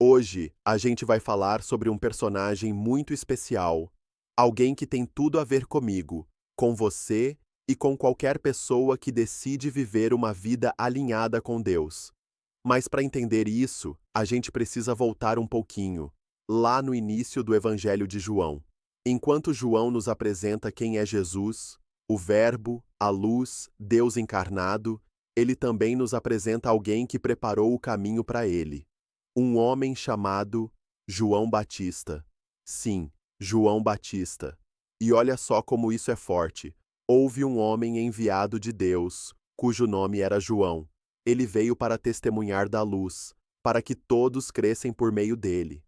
Hoje, a gente vai falar sobre um personagem muito especial, alguém que tem tudo a ver comigo, com você e com qualquer pessoa que decide viver uma vida alinhada com Deus. Mas para entender isso, a gente precisa voltar um pouquinho, lá no início do Evangelho de João. Enquanto João nos apresenta quem é Jesus, o Verbo, a luz, Deus encarnado, ele também nos apresenta alguém que preparou o caminho para ele. Um homem chamado João Batista. Sim, João Batista. E olha só como isso é forte. Houve um homem enviado de Deus, cujo nome era João. Ele veio para testemunhar da luz, para que todos crescem por meio dele.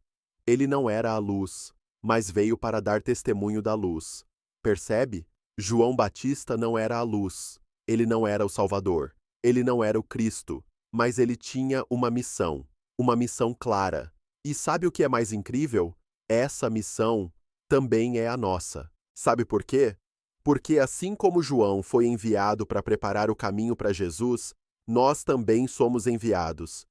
Ele não era a luz, mas veio para dar testemunho da luz. Percebe? João Batista não era a luz. Ele não era o Salvador. Ele não era o Cristo. Mas ele tinha uma missão clara. E sabe o que é mais incrível? Essa missão também é a nossa. Sabe por quê? Porque assim como João foi enviado para preparar o caminho para Jesus, nós também somos enviados.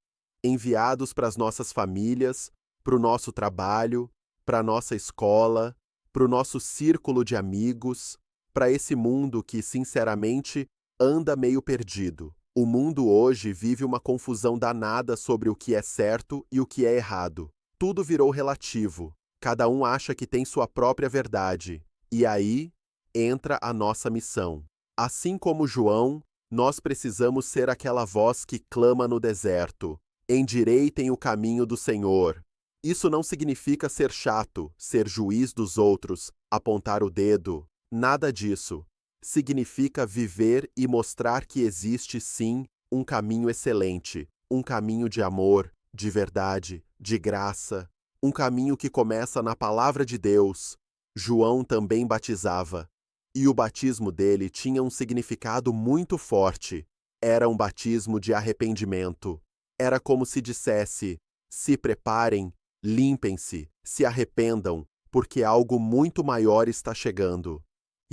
Enviados para as nossas famílias, para o nosso trabalho, para a nossa escola, para o nosso círculo de amigos, para esse mundo que, sinceramente, anda meio perdido. O mundo hoje vive uma confusão danada sobre o que é certo e o que é errado. Tudo virou relativo. Cada um acha que tem sua própria verdade. E aí entra a nossa missão. Assim como João, nós precisamos ser aquela voz que clama no deserto: endireitem o caminho do Senhor. Isso não significa ser chato, ser juiz dos outros, apontar o dedo. Nada disso. Significa viver e mostrar que existe sim um caminho excelente, um caminho de amor, de verdade, de graça, um caminho que começa na palavra de Deus. João também batizava, e o batismo dele tinha um significado muito forte. Era um batismo de arrependimento. Era como se dissesse: se preparem, limpem-se, se arrependam, porque algo muito maior está chegando.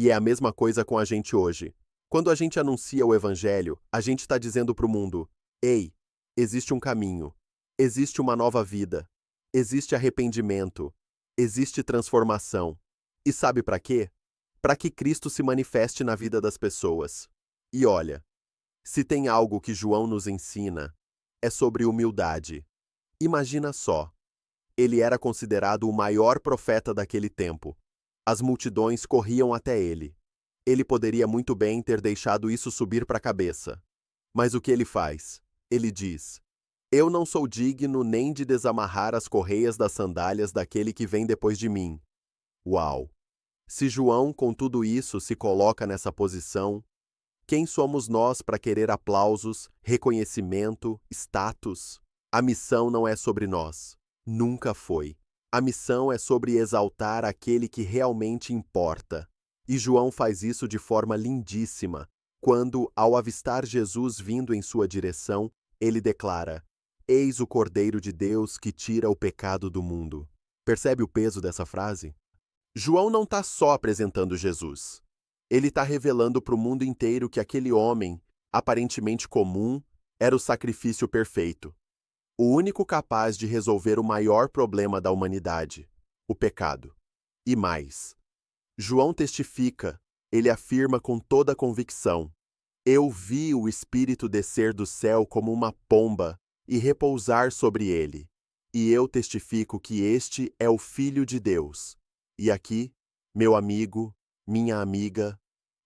E é a mesma coisa com a gente hoje. Quando a gente anuncia o Evangelho, a gente está dizendo para o mundo: ei, existe um caminho, existe uma nova vida, existe arrependimento, existe transformação. E sabe para quê? Para que Cristo se manifeste na vida das pessoas. E olha, se tem algo que João nos ensina, é sobre humildade. Imagina só, ele era considerado o maior profeta daquele tempo. As multidões corriam até ele. Ele poderia muito bem ter deixado isso subir para a cabeça. Mas o que ele faz? Ele diz: eu não sou digno nem de desamarrar as correias das sandálias daquele que vem depois de mim. Uau! Se João, com tudo isso, se coloca nessa posição, quem somos nós para querer aplausos, reconhecimento, status? A missão não é sobre nós. Nunca foi. A missão é sobre exaltar aquele que realmente importa. E João faz isso de forma lindíssima, quando, ao avistar Jesus vindo em sua direção, ele declara: eis o Cordeiro de Deus que tira o pecado do mundo. Percebe o peso dessa frase? João não está só apresentando Jesus. Ele está revelando para o mundo inteiro que aquele homem, aparentemente comum, era o sacrifício perfeito. O único capaz de resolver o maior problema da humanidade, o pecado. E mais. João testifica, ele afirma com toda a convicção: eu vi o Espírito descer do céu como uma pomba e repousar sobre ele. E eu testifico que este é o Filho de Deus. E aqui, meu amigo, minha amiga,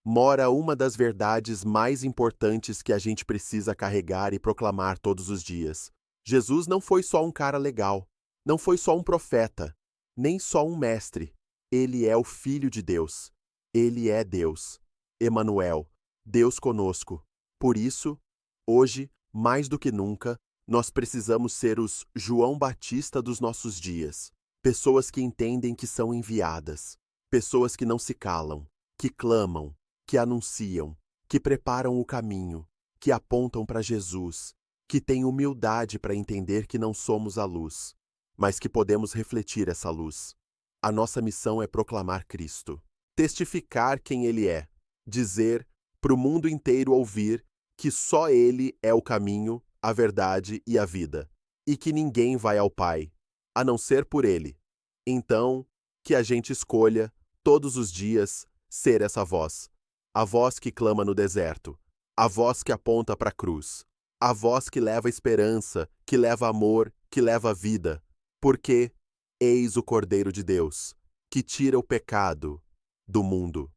mora uma das verdades mais importantes que a gente precisa carregar e proclamar todos os dias. Jesus não foi só um cara legal, não foi só um profeta, nem só um mestre. Ele é o Filho de Deus. Ele é Deus. Emanuel, Deus conosco. Por isso, hoje, mais do que nunca, nós precisamos ser os João Batista dos nossos dias. Pessoas que entendem que são enviadas. Pessoas que não se calam, que clamam, que anunciam, que preparam o caminho, que apontam para Jesus, que têm humildade para entender que não somos a luz, mas que podemos refletir essa luz. A nossa missão é proclamar Cristo, testificar quem Ele é, dizer para o mundo inteiro ouvir que só Ele é o caminho, a verdade e a vida. e que ninguém vai ao Pai, a não ser por Ele. Então, que a gente escolha, todos os dias, ser essa voz. A voz que clama no deserto, a voz que aponta para a cruz, a voz que leva esperança, que leva amor, que leva vida. Porque eis o Cordeiro de Deus, que tira o pecado do mundo.